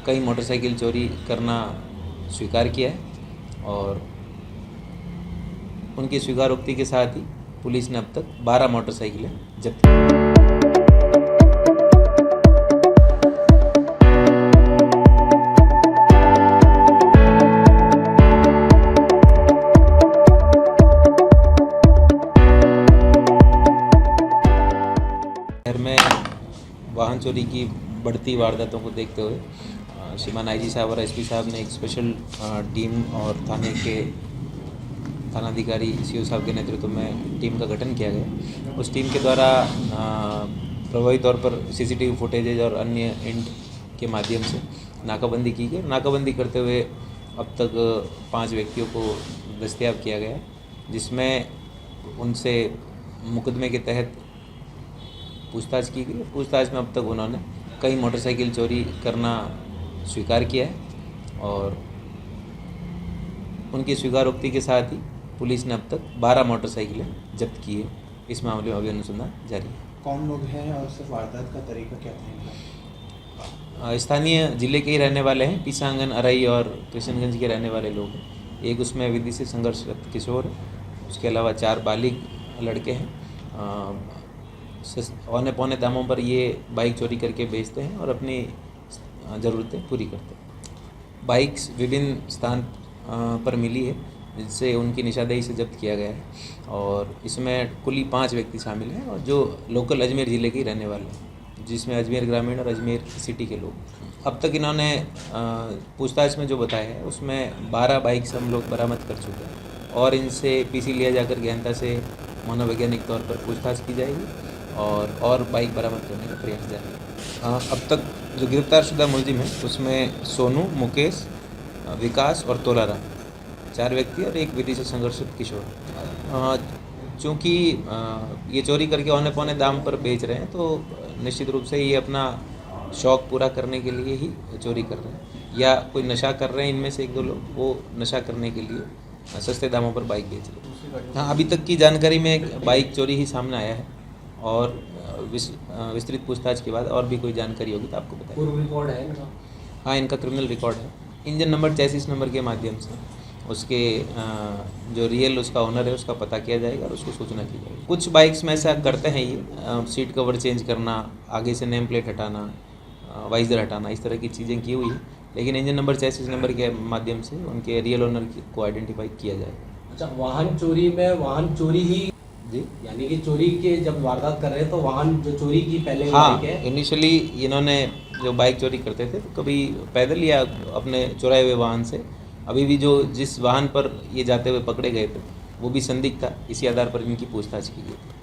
कई मोटरसाइकिल चोरी करना स्वीकार किया है और उनकी स्वीकारोक्ति के साथ ही पुलिस ने अब तक 12 मोटरसाइकिलें जब्त की। शहर में वाहन चोरी की बढ़ती वारदातों को देखते हुए श्रीमान आईजी साहब और एसपी साहब ने एक स्पेशल टीम और थाने के थानाधिकारी सीओ साहब के नेतृत्व में टीम का गठन किया गया। उस टीम के द्वारा प्रभावी तौर पर सीसीटीवी फुटेजेज और अन्य इंट के माध्यम से नाकाबंदी की गई। नाकाबंदी करते हुए अब तक 5 व्यक्तियों को दस्तयाब किया गया, जिसमें उनसे मुकदमे के तहत पूछताछ की गई। पूछताछ में अब तक उन्होंने कई मोटरसाइकिल चोरी करना स्वीकार किया है और उनकी स्वीकारोक्ति के साथ ही पुलिस ने अब तक 12 मोटरसाइकिलें जब्त की है। इस मामले में अभी अनुसंधान जारी है। कौन लोग हैं और सिर्फ वारदात का तरीका क्या था? स्थानीय जिले के ही रहने वाले हैं, पीसांगन, अरई और कृष्णगंज के रहने वाले लोग हैं। एक उसमें विधि से संघर्षरत किशोर है, उसके अलावा 4 बालिग लड़के हैं। औने पौने दामों पर ये बाइक चोरी करके बेचते हैं और अपनी ज़रूरतें पूरी करते हैं। बाइक्स विभिन्न स्थान पर मिली है, जिससे उनकी निशानदेही से जब्त किया गया है और इसमें कुल 5 व्यक्ति शामिल हैं और जो लोकल अजमेर ज़िले के रहने वाले हैं, जिसमें अजमेर ग्रामीण और अजमेर सिटी के लोग। अब तक इन्होंने पूछताछ में जो बताया है उसमें 12 बाइक्स हम लोग बरामद कर चुके हैं और इनसे पीसी लिया जाकर गहनता से मनोवैज्ञानिक तौर पर पूछताछ की जाएगी और बाइक बरामद करने का प्रयास जारी है। अब तक जो गिरफ्तारशुदा मुलजिम है उसमें सोनू, मुकेश, विकास और तोलाराम 4 व्यक्ति और एक विधि से संघर्षित किशोर। चूँकि ये चोरी करके औने पौने दाम पर बेच रहे हैं तो निश्चित रूप से ये अपना शौक़ पूरा करने के लिए ही चोरी कर रहे हैं, या कोई नशा कर रहे हैं इनमें से 1-2 लोग, वो नशा करने के लिए सस्ते दामों पर बाइक बेच रहे हैं। हाँ, अभी तक की जानकारी में एक बाइक चोरी ही सामने आया है और विस्तृत पूछताछ के बाद और भी कोई जानकारी होगी तो आपको बताएंगे। पूर्व रिकॉर्ड है इनका? हाँ, इनका क्रिमिनल रिकॉर्ड है। इंजन नंबर, चैसिस नंबर के माध्यम से उसके जो रियल उसका ओनर है उसका पता किया जाएगा और उसको सूचना की जाएगी। कुछ बाइक्स में ऐसा करते हैं ये, सीट कवर चेंज करना, आगे से नेम प्लेट हटाना, वाइजर हटाना, इस तरह की चीज़ें की हुई है, लेकिन इंजन नंबर, चैसिस नंबर के माध्यम से उनके रियल ओनर को आइडेंटिफाई किया जाएगा। अच्छा, वाहन चोरी में वाहन चोरी ही जी, यानी कि चोरी के जब वारदात कर रहे हैं तो वाहन जो चोरी की पहले हाँ, बाइक है। इनिशियली इन्होंने जो बाइक चोरी करते थे तो कभी पैदल या अपने चुराए हुए वाहन से, अभी भी जो जिस वाहन पर ये जाते हुए पकड़े गए थे वो भी संदिग्ध था, इसी आधार पर इनकी पूछताछ की गई।